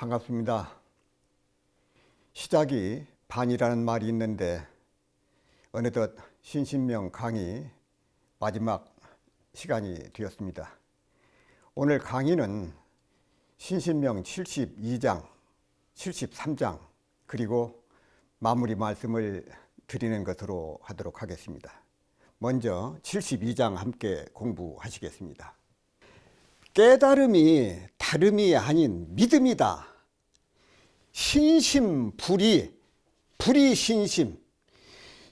반갑습니다. 시작이 반이라는 말이 있는데 어느덧 신신명 강의 마지막 시간이 되었습니다. 오늘 강의는 신신명 72장, 73장 그리고 마무리 말씀을 드리는 것으로 하도록 하겠습니다. 먼저 72장 함께 공부하시겠습니다. 깨달음이 다름이 아닌 믿음이다. 신심, 불이, 불이 신심.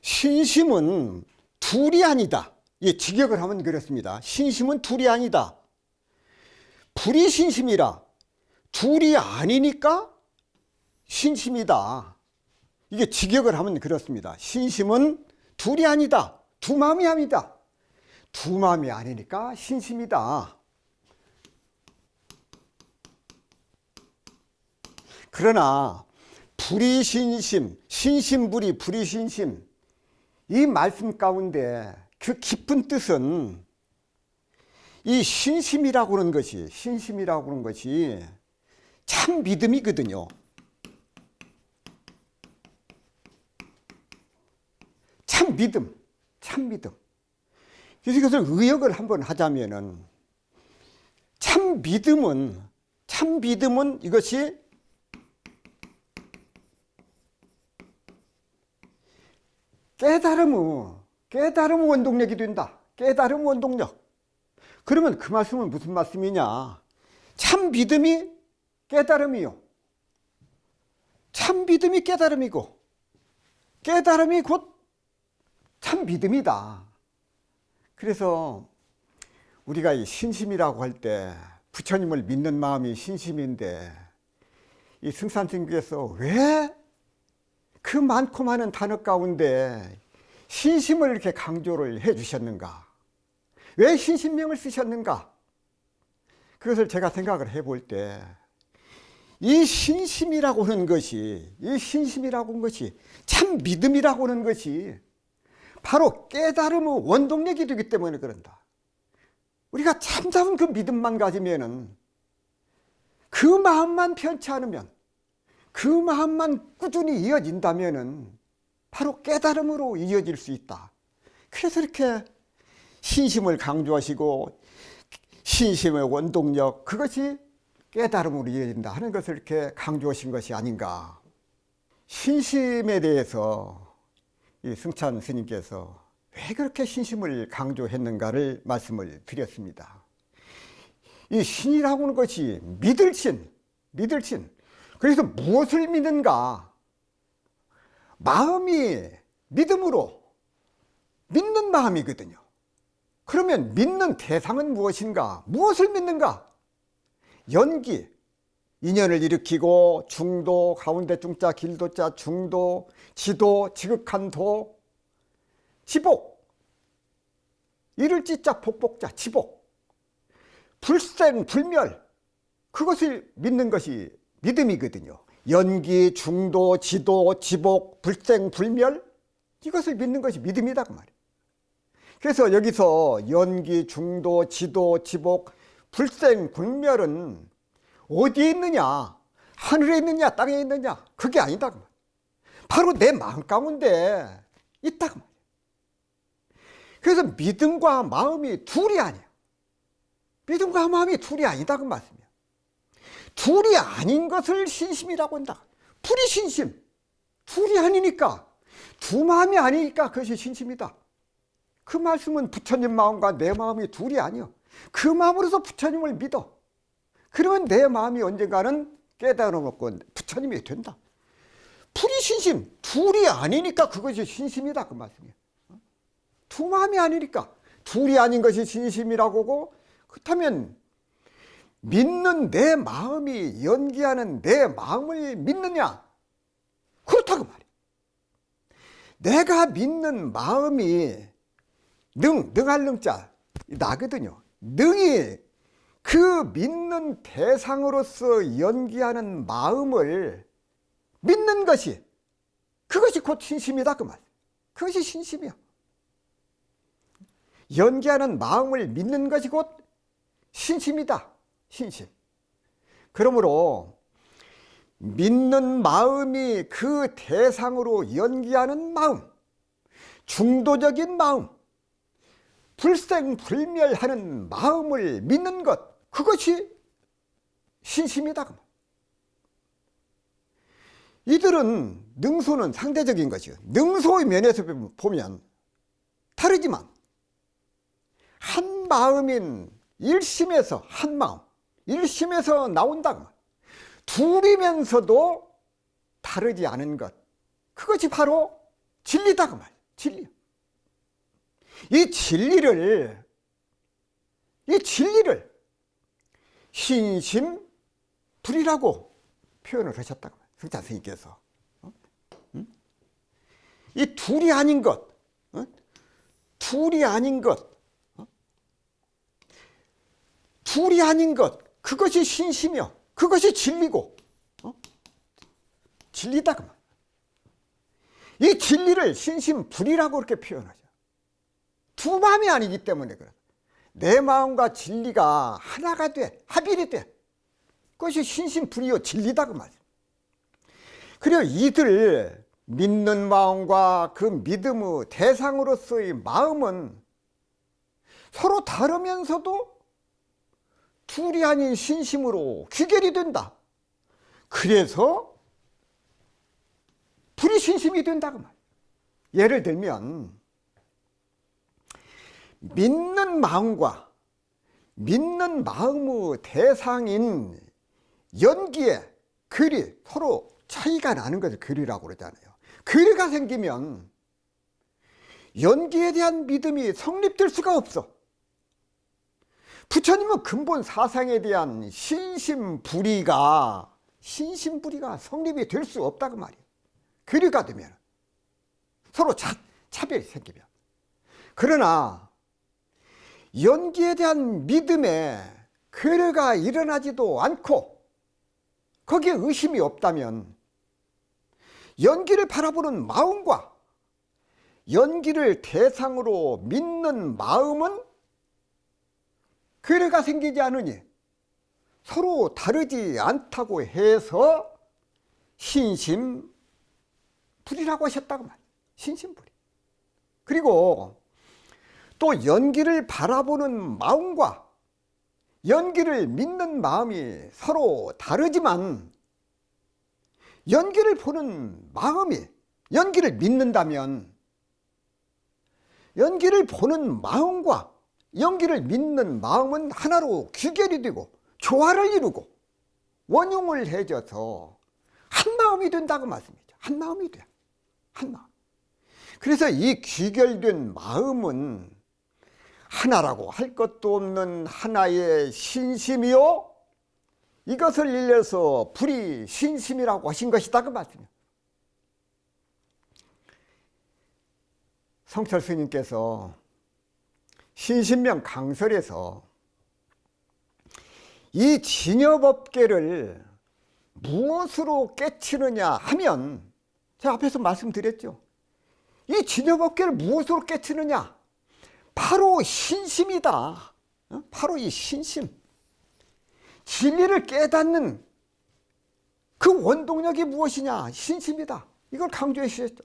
신심은 둘이 아니다. 예, 직역을 하면 그렇습니다. 신심은 둘이 아니다. 불이 신심이라. 둘이 아니니까 신심이다. 이게 직역을 하면 그렇습니다. 신심은 둘이 아니다. 두 마음이 아니다. 두 마음이 아니니까 신심이다. 그러나 불이신심, 신심불이 불이신심, 이 말씀 가운데 그 깊은 뜻은 이 신심이라고 하는 것이, 신심이라고 하는 것이 참 믿음이거든요. 참 믿음, 참 믿음. 그래서 이것을 의역을 한번 하자면은 참 믿음은 이것이 깨달음의 원동력이 된다. 깨달음 원동력. 그러면 그 말씀은 무슨 말씀이냐? 참 믿음이 깨달음이요. 참 믿음이 깨달음이고, 깨달음이 곧 참 믿음이다. 그래서 우리가 이 신심이라고 할 때 부처님을 믿는 마음이 신심인데, 이 승산승교에서 왜 그 많고 많은 단어 가운데 신심을 이렇게 강조를 해 주셨는가? 왜 신심명을 쓰셨는가? 그것을 제가 생각을 해볼 때 이 신심이라고 하는 것이, 참 믿음이라고 하는 것이 바로 깨달음의 원동력이 되기 때문에 그런다. 우리가 참다운 그 믿음만 가지면은, 그 마음만 편치 않으면, 그 마음만 꾸준히 이어진다면은 바로 깨달음으로 이어질 수 있다. 그래서 이렇게 신심을 강조하시고 신심의 원동력, 그것이 깨달음으로 이어진다 하는 것을 이렇게 강조하신 것이 아닌가. 신심에 대해서 이 승찬 스님께서 왜 그렇게 신심을 강조했는가를 말씀을 드렸습니다. 이 신이라고 하는 것이 믿을 신. 그래서 무엇을 믿는가? 마음이 믿음으로 믿는 마음이거든요. 그러면 믿는 대상은 무엇인가? 무엇을 믿는가? 연기, 인연을 일으키고, 중도, 가운데 중자, 길도자, 중도, 지도, 지극한 도, 지복, 이를 찌자, 복복자, 지복, 불생, 불멸, 그것을 믿는 것이 믿음이거든요. 연기, 중도, 지도, 지복, 불생, 불멸, 이것을 믿는 것이 믿음이다 그 말이에요. 그래서 여기서 연기, 중도, 지도, 지복, 불생, 불멸은 어디에 있느냐? 하늘에 있느냐? 땅에 있느냐? 그게 아니다 그 말이에요. 바로 내 마음 가운데 있다 그 말이에요. 그래서 믿음과 마음이 둘이 아니야. 믿음과 마음이 둘이 아니다 그 말씀이야. 둘이 아닌 것을 신심이라고 한다. 불이 신심. 둘이 아니니까, 두 마음이 아니니까 그것이 신심이다. 그 말씀은 부처님 마음과 내 마음이 둘이 아니야. 그 마음으로서 부처님을 믿어. 그러면 내 마음이 언젠가는 깨달음 얻고 부처님이 된다. 불이 신심. 둘이 아니니까 그것이 신심이다 그 말씀이야. 두 마음이 아니니까 둘이 아닌 것이 신심이라고 하고, 그렇다면 믿는 내 마음이 연기하는 내 마음을 믿느냐? 그렇다고 말이야. 내가 믿는 마음이 능할 능자 나거든요. 능이 그 믿는 대상으로서 연기하는 마음을 믿는 것이, 그것이 곧 신심이다 그 말이야. 그것이 신심이야. 연기하는 마음을 믿는 것이 곧 신심이다. 신심. 그러므로 믿는 마음이 그 대상으로 연기하는 마음, 중도적인 마음, 불생불멸하는 마음을 믿는 것, 그것이 신심이다. 이들은 능소는 상대적인 것이요. 능소의 면에서 보면 다르지만 한 마음인 일심에서 한 마음, 일심에서 나온다. 둘이면서도 다르지 않은 것, 그것이 바로 진리다 그 말. 진리. 이 진리를 신심불이라고 표현을 하셨다고 성자 스님께서. 이 둘이 아닌 것, 둘이 아닌 것, 둘이 아닌 것, 그것이 신심이요, 그것이 진리고, 진리다 그 말. 이 진리를 신심불이라고 그렇게 표현하죠. 두 마음이 아니기 때문에 그래. 내 마음과 진리가 하나가 돼, 합일이 돼. 그것이 신심불이요 진리다 그 말. 그리고 이들 믿는 마음과 그 믿음의 대상으로서의 마음은 서로 다르면서도 둘이 아닌 신심으로 귀결이 된다. 그래서 불이 신심이 된다 그 말. 예를 들면 믿는 마음과 믿는 마음의 대상인 연기의 결이 서로 차이가 나는 것을 결이라고 그러잖아요. 결이가 생기면 연기에 대한 믿음이 성립될 수가 없어. 부처님은 근본 사상에 대한 신심불이가 성립이 될 수 없다 그 말이에요. 결이가 되면 서로 차별이 생기면. 그러나 연기에 대한 믿음에 괴뢰가 일어나지도 않고 거기에 의심이 없다면 연기를 바라보는 마음과 연기를 대상으로 믿는 마음은 괴뢰가 생기지 않으니 서로 다르지 않다고 해서 신심불이라고 하셨다고 말이에요. 신심불이. 그리고 또 연기를 바라보는 마음과 연기를 믿는 마음이 서로 다르지만 연기를 보는 마음이 연기를 믿는다면 연기를 보는 마음과 연기를 믿는 마음은 하나로 귀결이 되고 조화를 이루고 원용을 해줘서 한 마음이 된다고 말씀이죠. 한 마음이 돼. 한 마음. 그래서 이 귀결된 마음은 하나라고 할 것도 없는 하나의 신심이요, 이것을 일러서 불이 신심이라고 하신 것이다 그 말씀이에요. 성철 스님께서 신신명 강설에서 이 진여법계를 무엇으로 깨치느냐 하면 제가 앞에서 말씀드렸죠. 이 진여법계를 무엇으로 깨치느냐? 바로 신심이다. 바로 이 신심. 진리를 깨닫는 그 원동력이 무엇이냐? 신심이다. 이걸 강조해 주셨죠.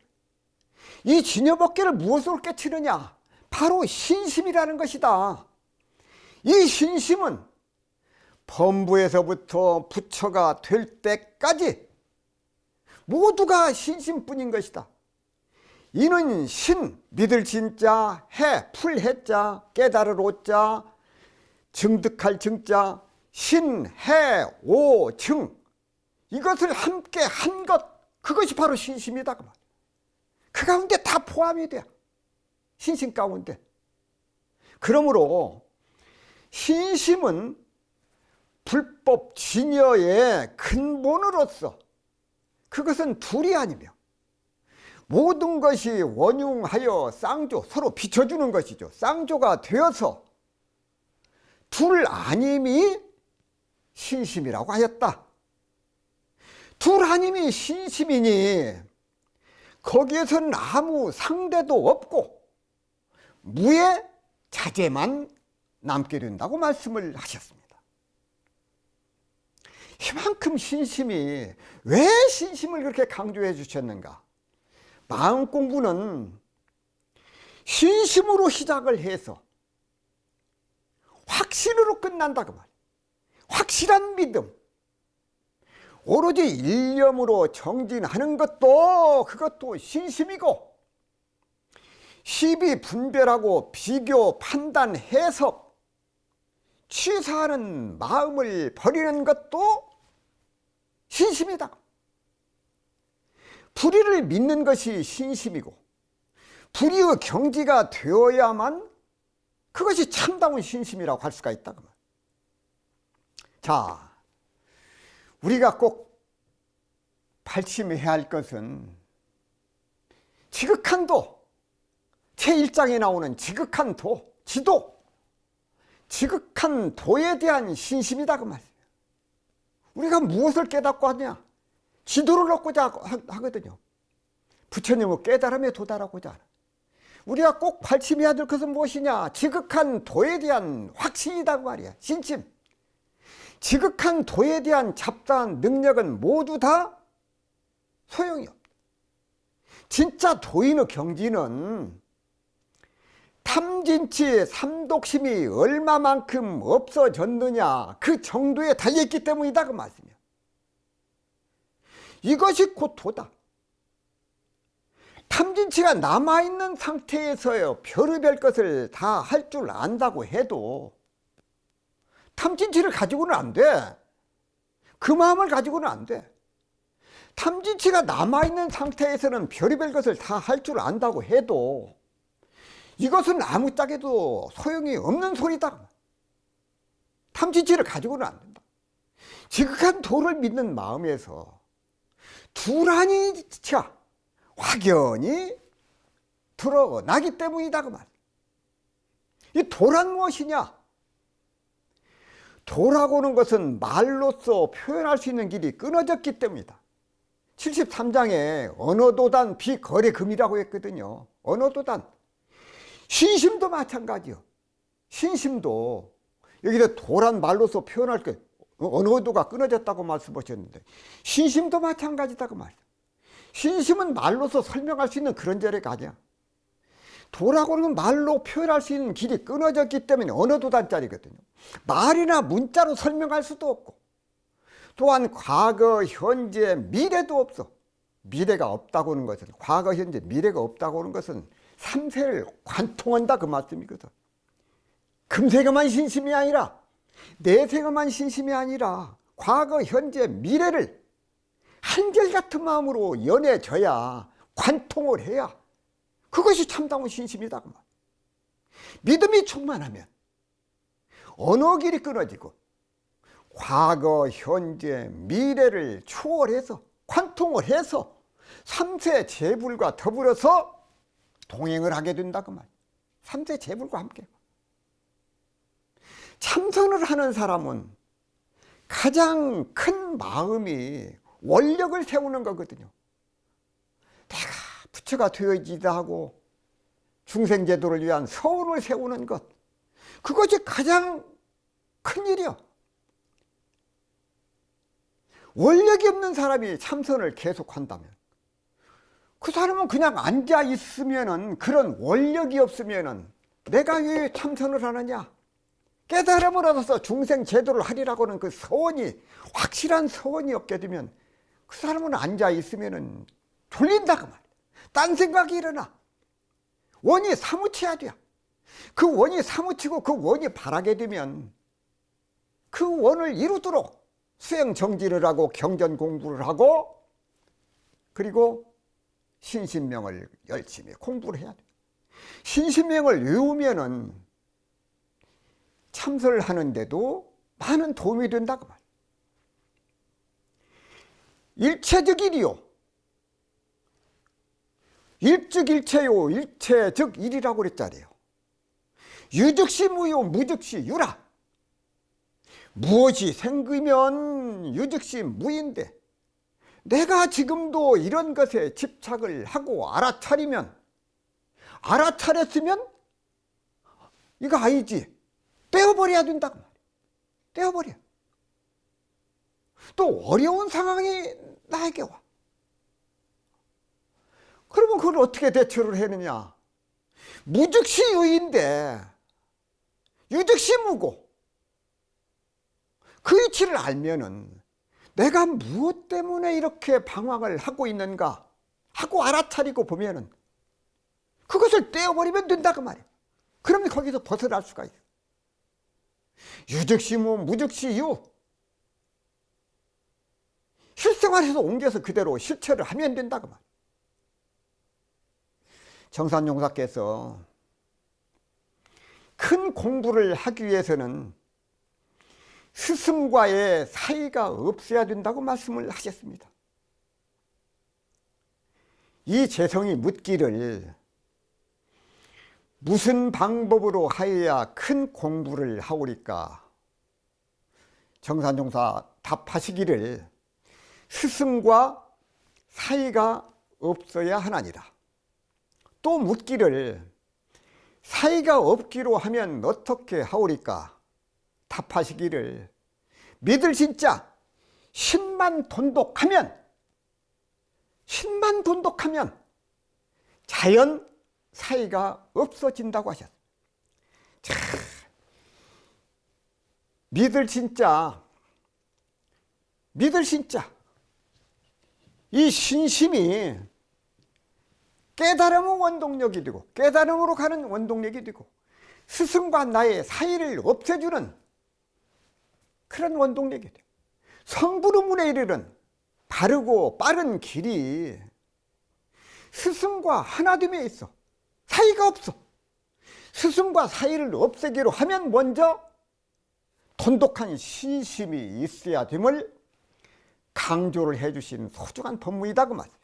이 진여법계를 무엇으로 깨치느냐? 바로 신심이라는 것이다. 이 신심은 범부에서부터 부처가 될 때까지 모두가 신심뿐인 것이다. 이는 신, 믿을 진자, 해, 풀해자, 깨달을 오자, 증득할 증자, 신, 해, 오, 증, 이것을 함께 한 것, 그것이 바로 신심이다. 그 가운데 다 포함이 돼. 신심 가운데. 그러므로 신심은 불법 진여의 근본으로서 그것은 둘이 아니며 모든 것이 원융하여 쌍조, 서로 비춰주는 것이죠. 쌍조가 되어서 둘 아님이 신심이라고 하였다. 둘 아님이 신심이니 거기에서는 아무 상대도 없고 무의 자재만 남게 된다고 말씀을 하셨습니다. 이만큼 신심이, 왜 신심을 그렇게 강조해 주셨는가? 마음 공부는 신심으로 시작을 해서 확신으로 끝난다 그 말이에요. 확실한 믿음, 오로지 일념으로 정진하는 것도 그것도 신심이고, 시비 분별하고 비교 판단 해석 취사하는 마음을 버리는 것도 신심이다. 불의를 믿는 것이 신심이고, 불의의 경지가 되어야만 그것이 참다운 신심이라고 할 수가 있다. 자, 우리가 꼭 발심해야 할 것은 지극한 도, 제1장에 나오는 지극한 도, 지도, 지극한 도에 대한 신심이다 그 말이에요. 우리가 무엇을 깨닫고 하냐? 지도를 얻고자 하거든요. 부처님은 깨달음에 도달하고자 하는. 우리가 꼭 발심해야 될 것은 무엇이냐? 지극한 도에 대한 확신이다 그 말이야. 신심. 지극한 도에 대한 잡다한 능력은 모두 다 소용이 없다. 진짜 도인의 경지는 탐진치 삼독심이 얼마만큼 없어졌느냐, 그 정도에 달려있기 때문이다 그 말씀이야. 이것이 곧 도다. 탐진치가 남아있는 상태에서요, 별의별 것을 다 할 줄 안다고 해도 탐진치를 가지고는 안 돼. 그 마음을 가지고는 안 돼. 탐진치가 남아있는 상태에서는 별의별 것을 다 할 줄 안다고 해도 이것은 아무짝에도 소용이 없는 소리다. 탐진치를 가지고는 안 된다. 지극한 도를 믿는 마음에서 두란이 차 확연히 드러나기 때문이다 그 말. 이 도란 무엇이냐? 도라고 하는 것은 말로써 표현할 수 있는 길이 끊어졌기 때문이다. 73장에 언어도단 비거래금이라고 했거든요. 언어도단. 신심도 마찬가지요. 신심도 여기서 도란 말로써 표현할 게 언어도가 끊어졌다고 말씀하셨는데, 신심도 마찬가지다 그 말이에요. 신심은 말로서 설명할 수 있는 그런 자리가 아니야. 도라고 하는 건 말로 표현할 수 있는 길이 끊어졌기 때문에 언어도단짜리거든요. 말이나 문자로 설명할 수도 없고, 또한 과거, 현재, 미래도 없어. 미래가 없다고 하는 것은, 과거, 현재, 미래가 없다고 하는 것은 삼세를 관통한다 그 말씀이거든. 금세가만 신심이 아니라, 내세가만 신심이 아니라 과거, 현재, 미래를 한결같은 마음으로 연해져야, 관통을 해야 그것이 참다운 신심이다 그 말. 믿음이 충만하면 언어 길이 끊어지고 과거, 현재, 미래를 추월해서 관통을 해서 삼세 재불과 더불어서 동행을 하게 된다 그 말. 삼세 재불과 함께. 참선을 하는 사람은 가장 큰 마음이 원력을 세우는 거거든요. 내가 부처가 되어지다 하고 중생제도를 위한 서운을 세우는 것, 그것이 가장 큰 일이요. 원력이 없는 사람이 참선을 계속한다면, 그 사람은 그냥 앉아 있으면은, 그런 원력이 없으면은 내가 왜 참선을 하느냐? 깨달음을 얻어서 중생 제도를 하리라고 하는 그 서원이, 확실한 서원이 없게 되면 그 사람은 앉아 있으면은 졸린다 그 말. 딴 생각이 일어나. 원이 사무쳐야 돼. 그 원이 사무치고 그 원이 바라게 되면 그 원을 이루도록 수행 정진을 하고 경전 공부를 하고, 그리고 신신명을 열심히 공부를 해야 돼. 신신명을 외우면은 참선을 하는데도 많은 도움이 된다 그 말. 일체적 일이요, 일즉일체요, 일체적 일이라고 그랬잖아요. 유즉시 무요, 무즉시 유라. 무엇이 생기면 유즉시 무인데, 내가 지금도 이런 것에 집착을 하고 알아차리면, 알아차렸으면 이거 아니지, 떼어버려야 된다 그 말이야. 떼어버려. 또 어려운 상황이 나에게 와. 그러면 그걸 어떻게 대처를 했느냐? 무즉시 유인데 유즉시 무고. 그 이치를 알면은 내가 무엇 때문에 이렇게 방황을 하고 있는가 하고 알아차리고 보면은 그것을 떼어버리면 된다 그 말이에요. 그러면 거기서 벗어날 수가 있어요. 유즉시 무 무즉시 유. 실생활에서 옮겨서 그대로 실천을 하면 된다 그 말이에요. 정산용사께서 큰 공부를 하기 위해서는 스승과의 사이가 없어야 된다고 말씀을 하셨습니다. 이 재성이 묻기를 무슨 방법으로 하여야 큰 공부를 하오리까? 정산용사 답하시기를 스승과 사이가 없어야 하나니라. 또 묻기를 사이가 없기로 하면 어떻게 하오리까? 답하시기를 믿을 진짜 신만 돈독하면 자연 사이가 없어진다고 하셨어요. 자, 믿을 진짜 이 신심이 깨달음의 원동력이 되고 깨달음으로 가는 원동력이 되고 스승과 나의 사이를 없애주는 그런 원동력이 돼요. 성불의문에 이르는 바르고 빠른 길이 스승과 하나됨에 있어. 사이가 없어. 스승과 사이를 없애기로 하면 먼저 돈독한 신심이 있어야 됨을 강조를 해주신 소중한 법문이다 그 말이에요.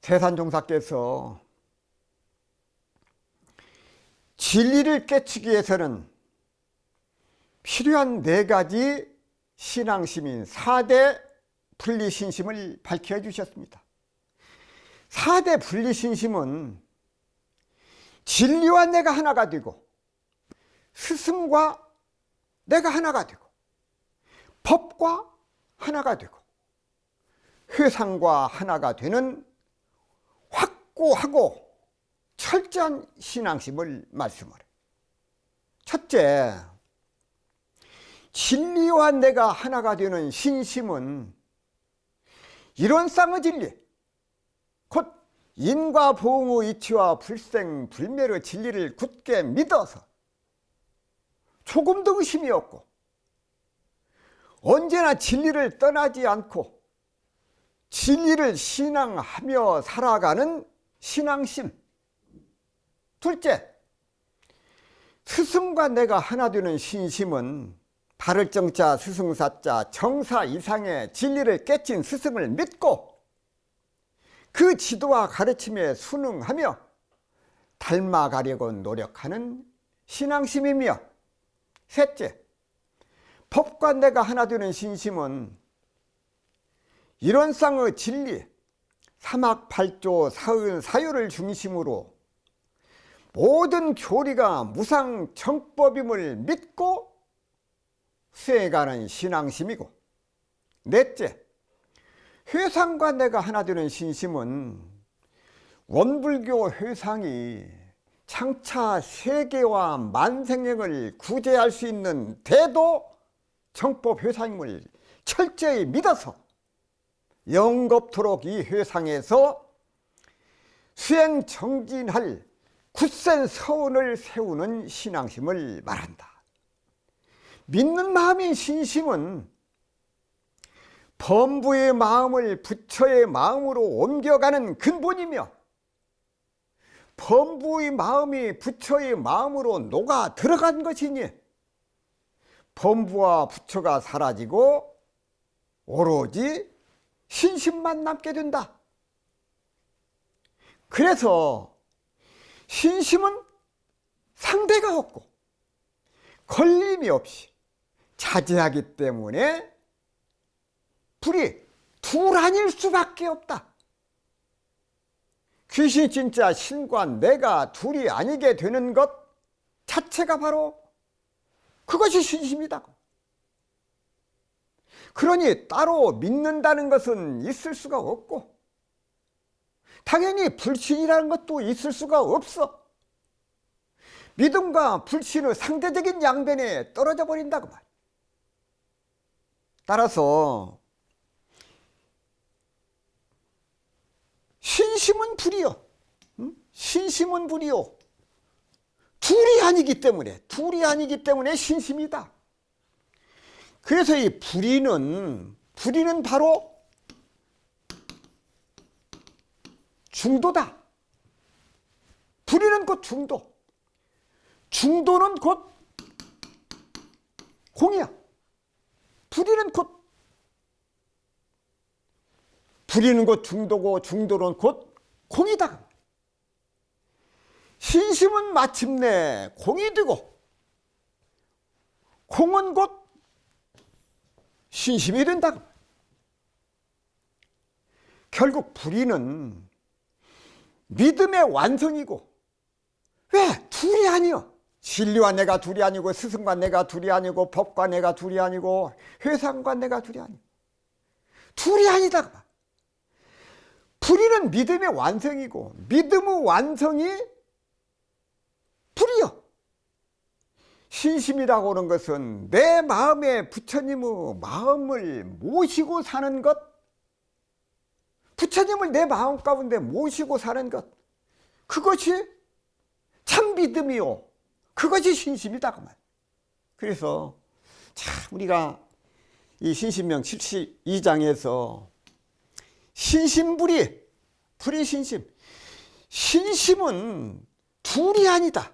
세산종사께서 진리를 깨치기 위해서는 필요한 4가지 신앙심인 4대 분리신심을 밝혀 주셨습니다. 4대 분리신심은 진리와 내가 하나가 되고 스승과 내가 하나가 되고 법과 하나가 되고 회상과 하나가 되는 확고하고 철저한 신앙심을 말씀을 해요. 첫째, 진리와 내가 하나가 되는 신심은 이론상의 진리, 곧 인과 보응의 이치와 불생불멸의 진리를 굳게 믿어서 조금도 의심이 없고 언제나 진리를 떠나지 않고 진리를 신앙하며 살아가는 신앙심. 둘째, 스승과 내가 하나 되는 신심은 발을정자 스승사자 정사 이상의 진리를 깨친 스승을 믿고 그 지도와 가르침에 순응하며 닮아가려고 노력하는 신앙심이며, 셋째, 법과 내가 하나 되는 신심은 이론상의 진리, 삼학팔조 사의사유를 중심으로 모든 교리가 무상정법임을 믿고 수행하는 신앙심이고, 넷째, 회상과 내가 하나 되는 신심은 원불교 회상이 창차 세계와 만생행을 구제할 수 있는 대도 정법 회상임을 철저히 믿어서 영겁토록 이 회상에서 수행 정진할 굳센 서원을 세우는 신앙심을 말한다. 믿는 마음인 신심은 범부의 마음을 부처의 마음으로 옮겨가는 근본이며, 범부의 마음이 부처의 마음으로 녹아 들어간 것이니 범부와 부처가 사라지고 오로지 신심만 남게 된다. 그래서 신심은 상대가 없고 걸림이 없이 자제하기 때문에 불이 둘아닐 수밖에 없다. 귀신 진짜 신과 내가 둘이 아니게 되는 것 자체가 바로 그것이 신심이다. 그러니 따로 믿는다는 것은 있을 수가 없고, 당연히 불신이라는 것도 있을 수가 없어. 믿음과 불신의 상대적인 양변에 떨어져 버린다고 말이야. 따라서 신심은 불이요, 신심은 불이요. 둘이 아니기 때문에 신심이다. 그래서 이 불의는 바로 중도다. 불의는 곧 중도, 중도는 곧 공이야. 불의는 곧 중도고, 중도는 곧 공이다. 신심은 마침내 공이 되고, 공은 곧 신심이 된다. 결국 불의는 믿음의 완성이고, 왜? 둘이 아니요. 진리와 내가 둘이 아니고, 스승과 내가 둘이 아니고, 법과 내가 둘이 아니고, 회상과 내가 둘이 아니고, 둘이 아니다. 불의는 믿음의 완성이고, 믿음의 완성이 불이요. 신심이라고 하는 것은 내 마음에 부처님의 마음을 모시고 사는 것, 부처님을 내 마음 가운데 모시고 사는 것, 그것이 참 믿음이요, 그것이 신심이다 그 말. 그래서 참 우리가 이 신심명 72장에서 신심불이, 불이신심, 신심은 둘이 아니다,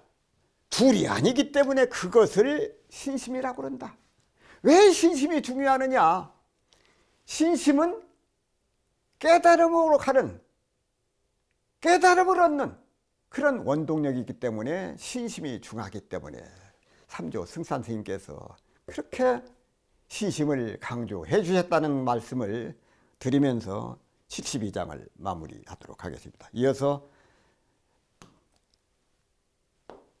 둘이 아니기 때문에 그것을 신심이라고 그런다. 왜 신심이 중요하느냐? 신심은 깨달음으로 가는, 깨달음을 얻는 그런 원동력이기 때문에 신심이 중요하기 때문에 삼조 승산 스님께서 그렇게 신심을 강조해 주셨다는 말씀을 드리면서 72장을 마무리하도록 하겠습니다. 이어서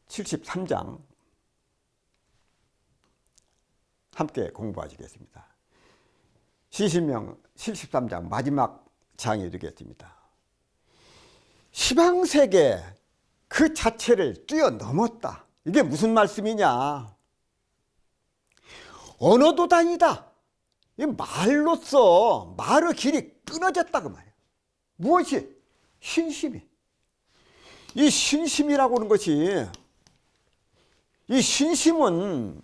73장 함께 공부하시겠습니다. 신심명 73장 마지막 장이 되겠습니다. 시방세계 그 자체를 뛰어넘었다. 이게 무슨 말씀이냐? 언어도 다니다. 이 말로써 말의 길이 끊어졌다 그 말이야. 무엇이? 신심이. 이 신심이라고 하는 것이, 이 신심은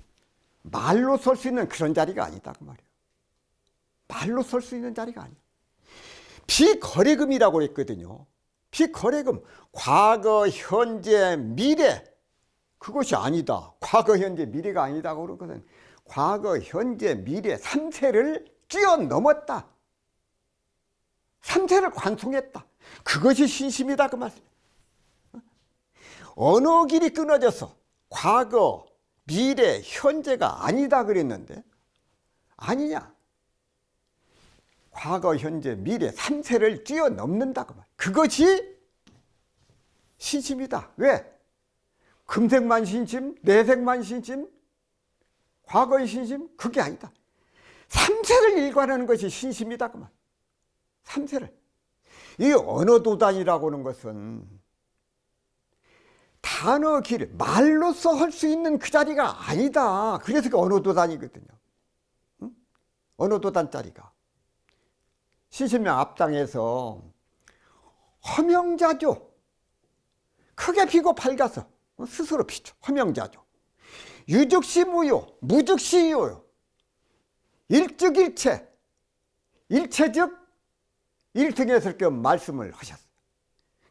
말로 설 수 있는 그런 자리가 아니다 그 말이야. 말로 설 수 있는 자리가 아니야. 비거래금이라고 했거든요. 비거래금, 과거, 현재, 미래, 그것이 아니다. 과거, 현재, 미래가 아니다 그런 것은 과거, 현재, 미래 3세를 뛰어넘었다. 3세를 관통했다. 그것이 신심이다 그 말씀. 언어 길이 끊어져서 과거, 미래, 현재가 아니다 그랬는데 아니냐? 과거, 현재, 미래 3세를 뛰어넘는다 그 말. 그것이 신심이다. 왜? 금생만 신심, 내생만 신심, 과거의 신심? 그게 아니다. 3세를 일관하는 것이 신심이다 그 말. 3세를. 이 언어도단이라고 하는 것은 단어 길, 말로써 할 수 있는 그 자리가 아니다. 그래서 그 언어도단이거든요. 응? 언어도단 자리가. 신심명 앞장에서 허명자조, 크게 피고 밝아서 스스로 피죠. 허명자조. 유즉시 무효, 무즉시 유효. 일즉일체, 일체즉 일등에서 그 말씀을 하셨어요.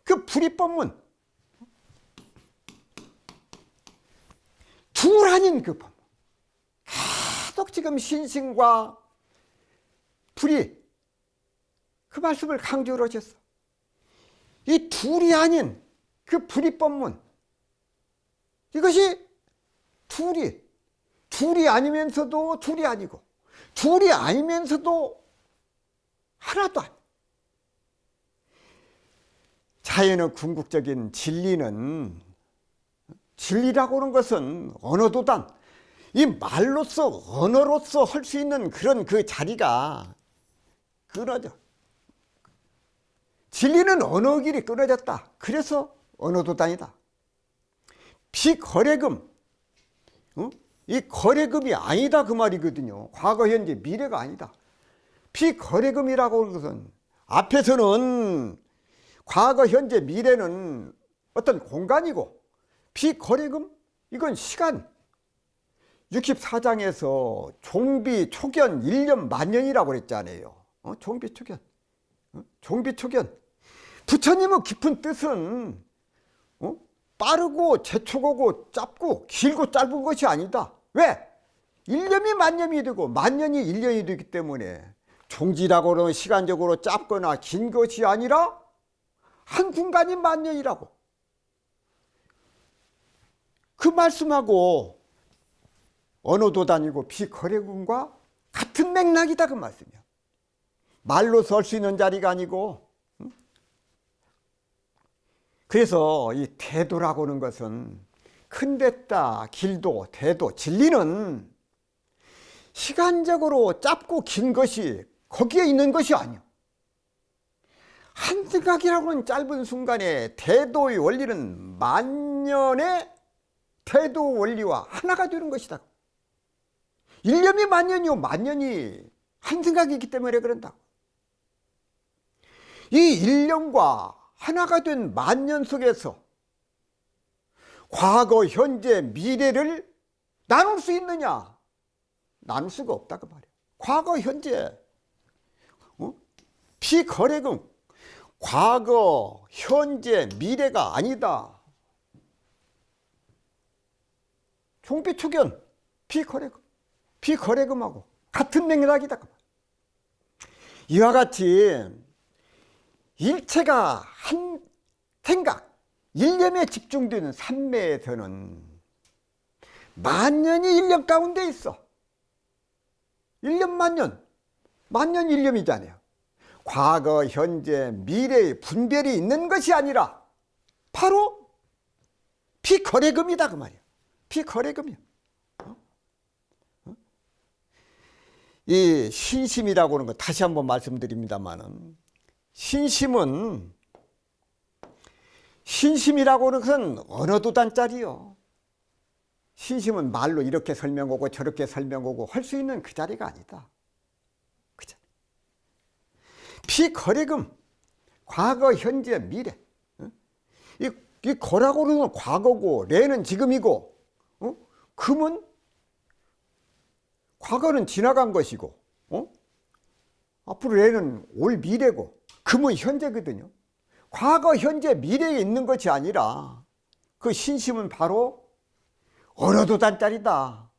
그 불이법문, 둘 아닌 그 법문. 계속 지금 신심과 불이 그 말씀을 강조를 하셨어. 이 둘이 아닌 그 불이법문, 이것이 둘이 아니면서도 둘이 아니고, 둘이 아니면서도 하나도 아니고. 자연의 궁극적인 진리는, 진리라고 하는 것은 언어도단, 이 말로서 언어로서 할 수 있는 그런 그 자리가 끊어져. 진리는 언어 길이 끊어졌다. 그래서 언어도단이다. 비거래금, 이 거래금이 아니다 그 말이거든요. 과거, 현재, 미래가 아니다. 비거래금이라고 하는 것은 앞에서는 과거, 현재, 미래는 어떤 공간이고, 비거래금 이건 시간. 64장에서 종비 초견 1년 만년이라고 그랬잖아요. 종비 초견. 종비 초견. 부처님의 깊은 뜻은 빠르고 재촉하고 짧고 길고 짧은 것이 아니다. 왜? 1년이 만년이 되고 만년이 1년이 되기 때문에 종지라고는 시간적으로 짧거나 긴 것이 아니라 한순간이 만년이라고. 그 말씀하고 언어도단이고 비거래금과 같은 맥락이다 그 말씀이야. 말로 설 수 있는 자리가 아니고. 그래서 이 태도라고 하는 것은 큰 데다 길도 태도 진리는 시간적으로 짧고 긴 것이 거기에 있는 것이 아니야. 한 생각이라고 하는 짧은 순간에 태도의 원리는 만년의 태도 원리와 하나가 되는 것이다. 1년이 만년이요 만년이 한 생각이기 때문에 그런다. 이 1년과 하나가 된 만년 속에서 과거, 현재, 미래를 나눌 수 있느냐? 나눌 수가 없다 그 말이야. 과거, 현재, 비거래금, 과거, 현재, 미래가 아니다. 종비초견, 비거래금, 비거래금하고 같은 맥락이다 그 말이야. 이와 같이 일체가 한 생각, 일념에 집중되는 삼매에서는 만년이 일념 가운데 있어. 일념 만년, 만년 일념이잖아요. 과거, 현재, 미래의 분별이 있는 것이 아니라 바로 비거래금이다 그 말이야. 비거래금이야. 이 신심이라고 하는 거 다시 한번 말씀드립니다만은 신심이라고 하는 것은 언어도단짜리요. 신심은 말로 이렇게 설명하고 저렇게 설명하고 할 수 있는 그 자리가 아니다. 그죠? 비거래금, 과거, 현재, 미래. 이 거라고 하는 건 과거고, 레는 지금이고, 금은 과거는 지나간 것이고, 앞으로 레는 올 미래고, 금은 현재거든요. 과거, 현재, 미래에 있는 것이 아니라 그 신심은 바로 언어도단짜리다.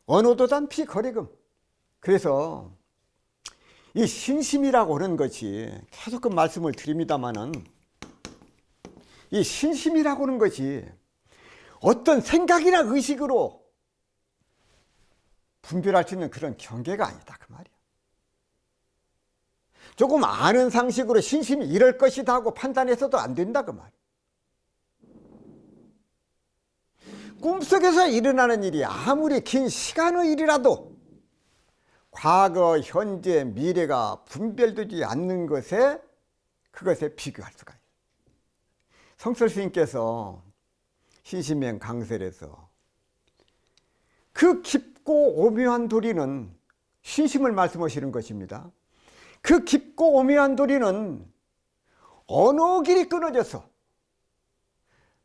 언어도단 비거래금. 그래서 이 신심이라고 하는 것이 계속 말씀을 드립니다마는 이 신심이라고 하는 것이 어떤 생각이나 의식으로 분별할 수 있는 그런 경계가 아니다 그 말이야. 조금 아는 상식으로 신심이 이럴 것이다 하고 판단해서도 안 된다 그 말이야. 꿈속에서 일어나는 일이 아무리 긴 시간의 일이라도 과거, 현재, 미래가 분별되지 않는 그것에 비교할 수가 있어요. 성설 스님께서 신심행 강설에서 그 깊고 오묘한 도리는 신심을 말씀하시는 것입니다. 그 깊고 오묘한 도리는 언어 길이 끊어져서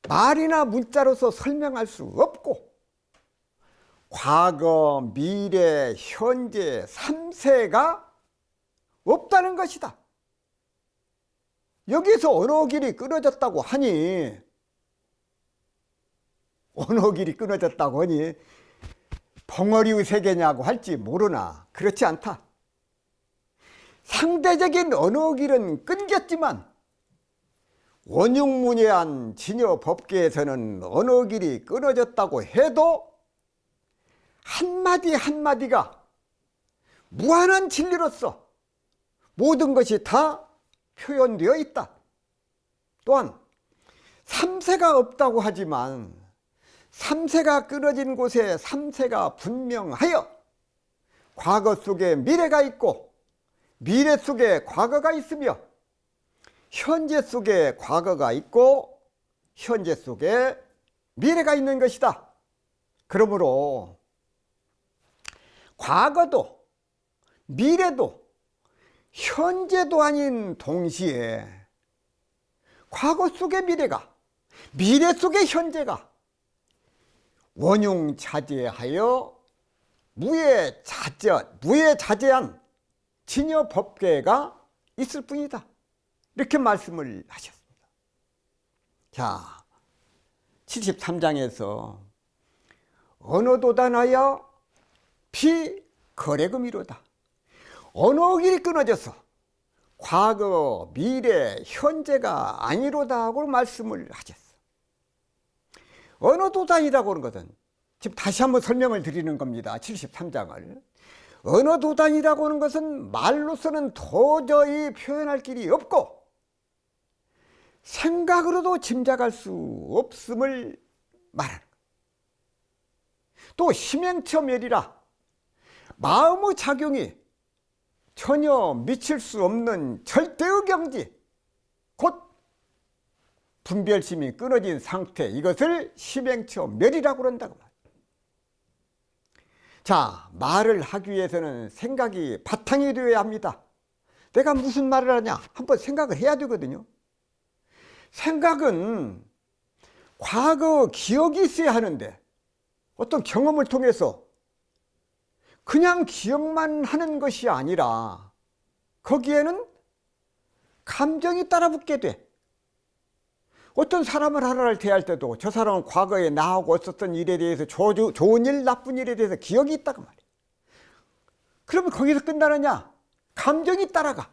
말이나 문자로서 설명할 수 없고 과거, 미래, 현재, 삼세가 없다는 것이다. 여기서 언어 길이 끊어졌다고 하니 벙어리의 세계냐고 할지 모르나 그렇지 않다. 상대적인 언어 길은 끊겼지만 원흉문예한 진여 법계에서는 언어 길이 끊어졌다고 해도 한마디 한마디가 무한한 진리로서 모든 것이 다 표현되어 있다. 또한 삼세가 없다고 하지만 삼세가 끊어진 곳에 삼세가 분명하여 과거 속에 미래가 있고 미래 속에 과거가 있으며 현재 속에 과거가 있고 현재 속에 미래가 있는 것이다. 그러므로 과거도 미래도 현재도 아닌 동시에 과거 속의 미래가 미래 속의 현재가 원흉자재하여 무해자재한 진여법계가 있을 뿐이다. 이렇게 말씀을 하셨습니다. 자, 73장에서 언어도단하여 비거래금이로다. 언어길이 끊어져서 과거, 미래, 현재가 아니로다 하고 말씀을 하셨어. 언어도단이라고 하는 것은 지금 다시 한번 설명을 드리는 겁니다. 73장을. 언어도단이라고 하는 것은 말로서는 도저히 표현할 길이 없고 생각으로도 짐작할 수 없음을 말하는 것. 또 심행처멸이라 마음의 작용이 전혀 미칠 수 없는 절대의 경지, 곧 분별심이 끊어진 상태, 이것을 심행처멸이라고 그런다고 말이에요. 자, 말을 하기 위해서는 생각이 바탕이 되어야 합니다. 내가 무슨 말을 하냐 한번 생각을 해야 되거든요. 생각은 과거 기억이 있어야 하는데 어떤 경험을 통해서 그냥 기억만 하는 것이 아니라 거기에는 감정이 따라붙게 돼. 어떤 사람을 하나를 대할 때도 저 사람은 과거에 나하고 있었던 일에 대해서 좋은 일, 나쁜 일에 대해서 기억이 있다고 말이야. 그러면 거기서 끝나느냐? 감정이 따라가.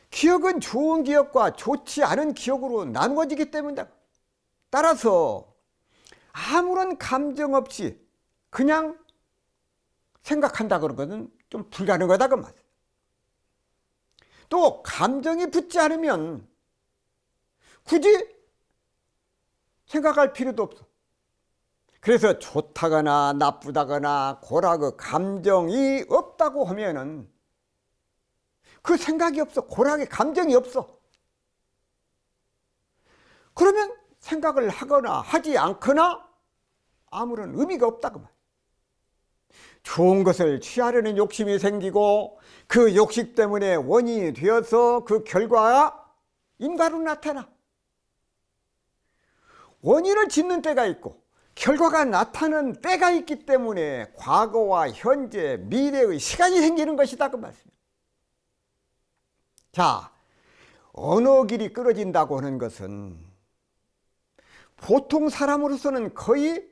기억은 좋은 기억과 좋지 않은 기억으로 나누어지기 때문이다. 따라서 아무런 감정 없이 그냥 생각한다 그러거든 좀 불가능하다 그 말이야. 또 감정이 붙지 않으면 굳이 생각할 필요도 없어. 그래서 좋다거나 나쁘다거나 고라고 감정이 없다고 하면은 그 생각이 없어. 고락의 감정이 없어. 그러면 생각을 하거나 하지 않거나 아무런 의미가 없다고 말이야. 좋은 것을 취하려는 욕심이 생기고 그 욕심 때문에 원인이 되어서 그 결과가 인과로 나타나. 원인을 짓는 때가 있고 결과가 나타나는 때가 있기 때문에 과거와 현재, 미래의 시간이 생기는 것이다 그 말씀이에요. 자, 언어길이 끊어진다고 하는 것은 보통 사람으로서는 거의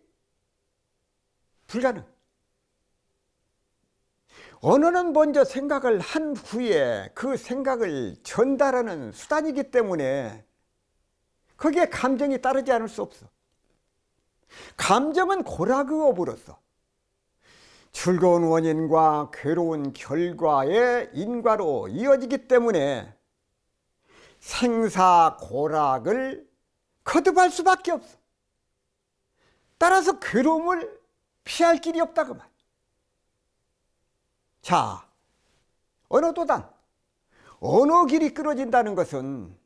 불가능. 언어는 먼저 생각을 한 후에 그 생각을 전달하는 수단이기 때문에 거기에 감정이 따르지 않을 수 없어. 감정은 고라그업으로서 즐거운 원인과 괴로운 결과의 인과로 이어지기 때문에 생사고락을 거듭할 수밖에 없어. 따라서 괴로움을 피할 길이 없다고 말. 자, 언어도단, 언어길이 끊어진다는 것은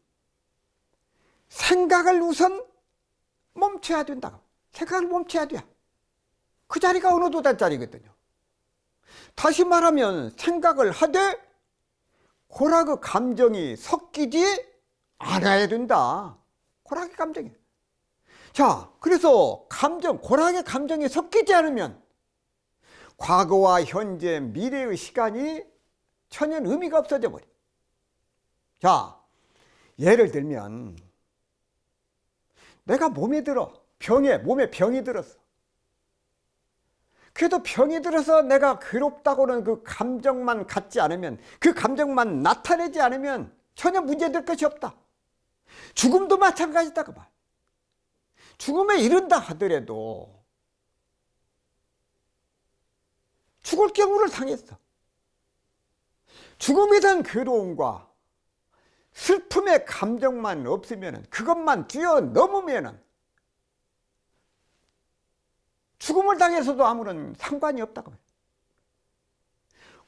생각을 우선 멈춰야 된다고. 생각을 멈춰야 돼. 그 자리가 언어도단 자리거든요. 다시 말하면 생각을 하되 고락의 감정이 섞이지 않아야 된다. 고락의 감정이. 자, 그래서 고락의 감정이 섞이지 않으면 과거와 현재, 미래의 시간이 전혀 의미가 없어져 버려. 자, 예를 들면 내가 몸에 병이 들었어. 그래도 병이 들어서 내가 괴롭다고는 그 감정만 갖지 않으면, 그 감정만 나타내지 않으면 전혀 문제될 것이 없다. 죽음도 마찬가지다 그 말. 죽음에 이른다 하더라도 죽을 경우를 당했어. 죽음에 대한 괴로움과 슬픔의 감정만 없으면, 그것만 뛰어넘으면 죽음을 당해서도 아무런 상관이 없다고 해요.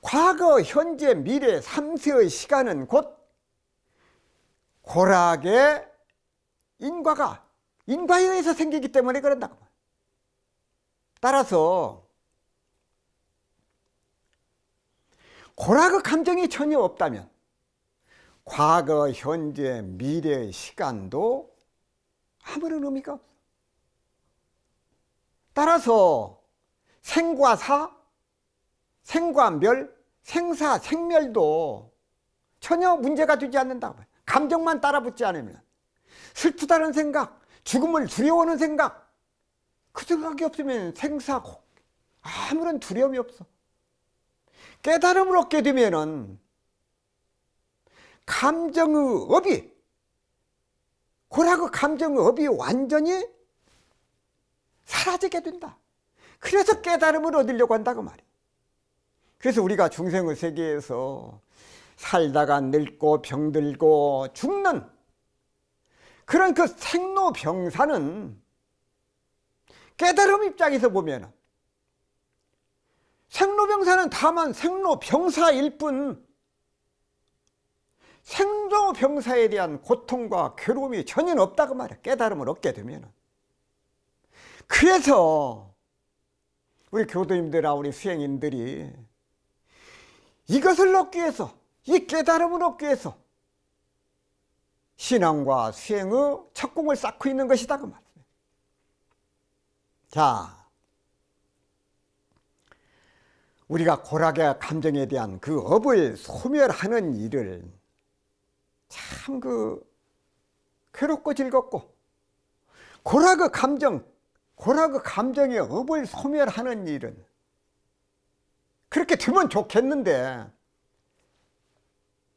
과거, 현재, 미래 3세의 시간은 곧 고락의 인과에 의해서 생기기 때문에 그런다고. 따라서 고락의 감정이 전혀 없다면 과거, 현재, 미래의 시간도 아무런 의미가 없어. 따라서 생과 사, 생과 멸, 생사, 생멸도 전혀 문제가 되지 않는다고. 감정만 따라붙지 않으면, 슬프다는 생각, 죽음을 두려워하는 생각, 그 생각이 없으면 생사 아무런 두려움이 없어. 깨달음을 얻게 되면은 감정의 업이, 고락의 감정의 업이 완전히 사라지게 된다. 그래서 깨달음을 얻으려고 한다고 말이에요. 그래서 우리가 중생의 세계에서 살다가 늙고 병들고 죽는 그런 그 생로병사는 깨달음 입장에서 보면 생로병사는 다만 생로병사일 뿐 생로병사에 대한 고통과 괴로움이 전혀 없다고 말이야. 깨달음을 얻게 되면. 그래서 우리 교도님들이나 우리 수행인들이 이것을 얻기 위해서, 이 깨달음을 얻기 위해서 신앙과 수행의 척공을 쌓고 있는 것이다 그 말이에요. 자, 우리가 고락의 감정에 대한 그 업을 소멸하는 일을 참 괴롭고 즐겁고, 고락의 감정의 업을 소멸하는 일은 그렇게 되면 좋겠는데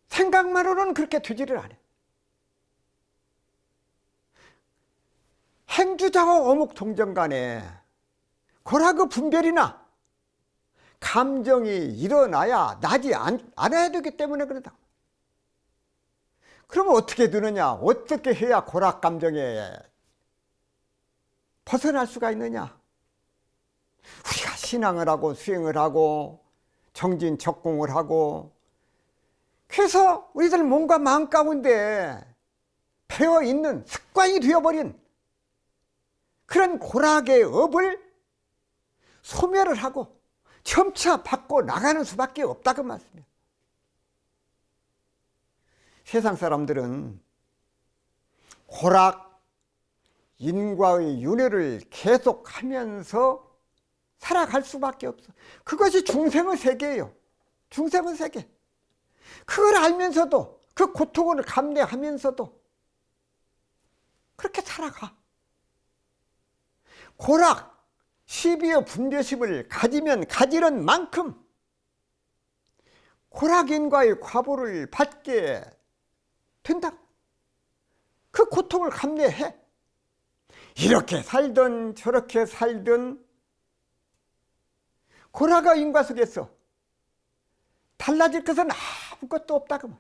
생각만으로는 그렇게 되지를 않아요. 행주자와 어묵동정 간에 고락의 분별이나 감정이 일어나야 나지 않아야 되기 때문에 그렇다. 그러면 어떻게 되느냐? 어떻게 해야 고락 감정에 벗어날 수가 있느냐? 우리가 신앙을 하고 수행을 하고 정진적공을 하고, 그래서 우리들 몸과 마음 가운데 배어있는 습관이 되어버린 그런 고락의 업을 소멸을 하고 점차 바꿔 나가는 수밖에 없다고 말씀이에요. 세상 사람들은 고락, 인과의 윤회를 계속하면서 살아갈 수밖에 없어. 그것이 중생의 세계예요. 중생의 세계. 그걸 알면서도, 그 고통을 감내하면서도 그렇게 살아가. 고락, 시비의 분별심을 가지면 가지는 만큼 고락인과의 과보를 받게 된다. 그 고통을 감내해. 이렇게 살든 저렇게 살든 고락의 인과 속에서 달라질 것은 아무것도 없다고 말.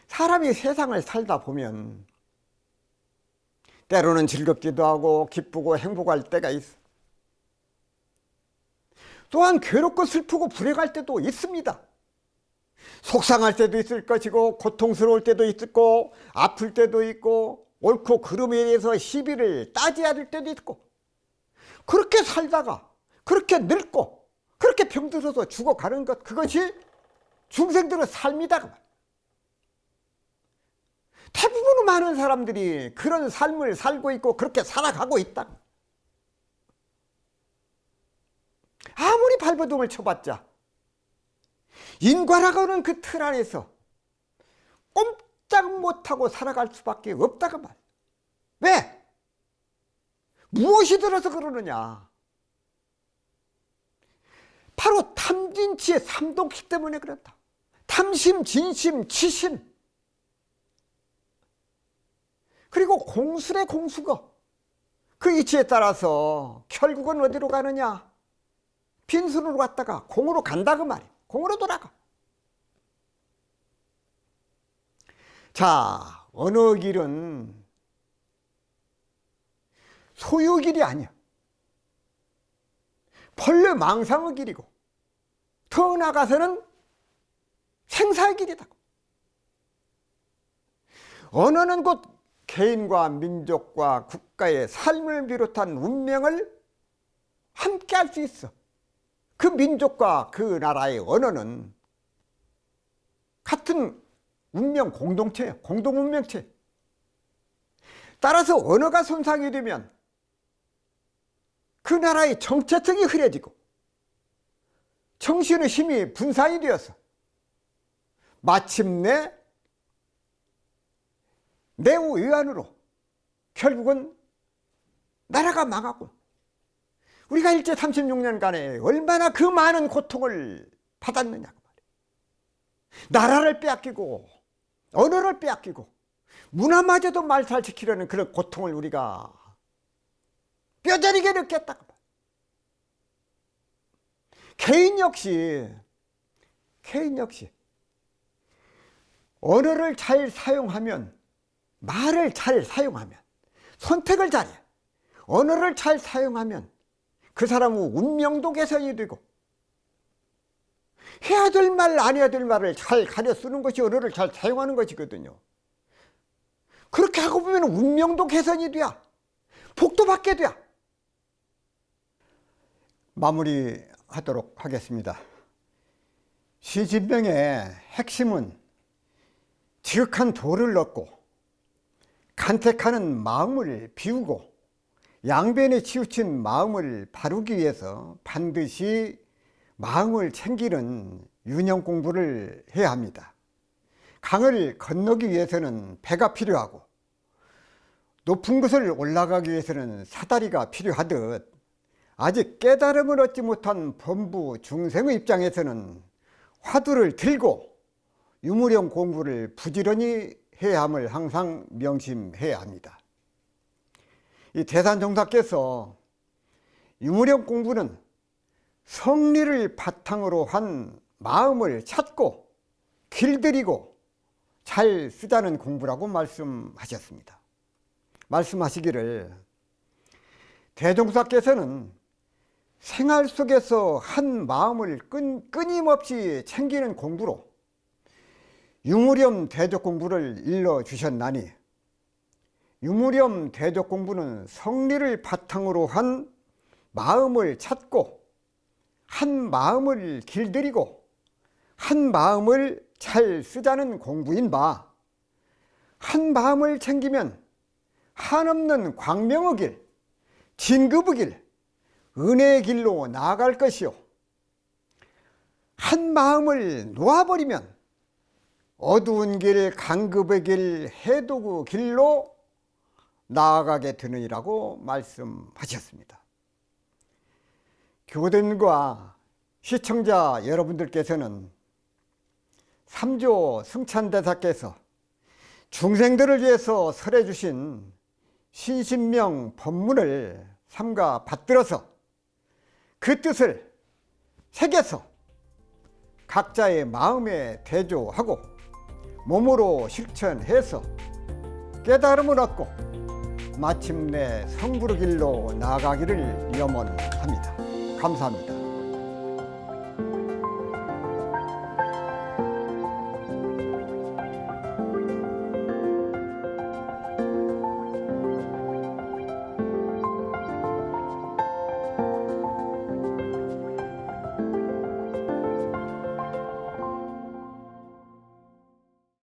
사람이 세상을 살다 보면 때로는 즐겁기도 하고 기쁘고 행복할 때가 있어. 또한 괴롭고 슬프고 불행할 때도 있습니다. 속상할 때도 있을 것이고, 고통스러울 때도 있고, 아플 때도 있고, 옳고 그름에 대해서 시비를 따져야 될 때도 있고, 그렇게 살다가 그렇게 늙고 그렇게 병들어서 죽어가는 것, 그것이 중생들의 삶이다. 대부분의 많은 사람들이 그런 삶을 살고 있고 그렇게 살아가고 있다. 아무리 발버둥을 쳐봤자 인과라고 하는 그 틀 안에서 꼼짝 못하고 살아갈 수밖에 없다고 말. 왜? 무엇이 들어서 그러느냐? 바로 탐진치의 삼동식 때문에 그렇다. 탐심, 진심, 치심, 그리고 공술의 공수거, 그 이치에 따라서 결국은 어디로 가느냐? 빈손으로 갔다가 공으로 간다 그 말이에요. 공으로 돌아가. 자, 어느 길은 소유길이 아니야. 본래 망상의 길이고 더 나아가서는 생사의 길이다. 언어는 곧 개인과 민족과 국가의 삶을 비롯한 운명을 함께 할 수 있어. 그 민족과 그 나라의 언어는 같은 운명 공동체예요. 공동 운명체. 따라서 언어가 손상이 되면 그 나라의 정체성이 흐려지고 정신의 힘이 분산이 되어서 마침내 내후 외환으로 결국은 나라가 망하고, 우리가 일제 36년간에 얼마나 그 많은 고통을 받았느냐고 말이에요. 나라를 빼앗기고 언어를 빼앗기고 문화마저도 말살시키려는 그런 고통을 우리가 뼈저리게 느꼈다고 말이에요. 개인 역시 언어를 잘 사용하면, 말을 잘 사용하면, 선택을 잘해 언어를 잘 사용하면 그 사람의 운명도 개선이 되고, 해야 될 말 안 해야 될 말을 잘 가려 쓰는 것이 언어를 잘 사용하는 것이거든요. 그렇게 하고 보면 운명도 개선이 돼야, 복도 받게 돼야. 마무리하도록 하겠습니다. 시진명의 핵심은 지극한 도를 얻고 간택하는 마음을 비우고 양변에 치우친 마음을 바르기 위해서 반드시 마음을 챙기는 윤형 공부를 해야 합니다. 강을 건너기 위해서는 배가 필요하고 높은 곳을 올라가기 위해서는 사다리가 필요하듯, 아직 깨달음을 얻지 못한 범부 중생의 입장에서는 화두를 들고 유무령 공부를 부지런히 해야 함을 항상 명심해야 합니다. 이 대산종사께서 유무령 공부는 성리를 바탕으로 한 마음을 찾고 길들이고 잘 쓰자는 공부라고 말씀하셨습니다. 말씀하시기를, 대종사께서는 생활 속에서 한 마음을 끊임없이 챙기는 공부로 유무렴 대적 공부를 일러주셨나니, 유무렴 대적 공부는 성리를 바탕으로 한 마음을 찾고 한 마음을 길들이고 한 마음을 잘 쓰자는 공부인 바, 한 마음을 챙기면 한없는 광명의 길, 진급의 길, 은혜의 길로 나아갈 것이요, 한 마음을 놓아버리면 어두운 길, 강급의 길, 해독의 길로 나아가게 되느니라고 말씀하셨습니다. 교단과 시청자 여러분들께서는 삼조 승찬대사께서 중생들을 위해서 설해 주신 신신명 법문을 삼가 받들어서 그 뜻을 새겨서 각자의 마음에 대조하고 몸으로 실천해서 깨달음을 얻고 마침내 성불의 길로 나아가기를 염원합니다. 감사합니다.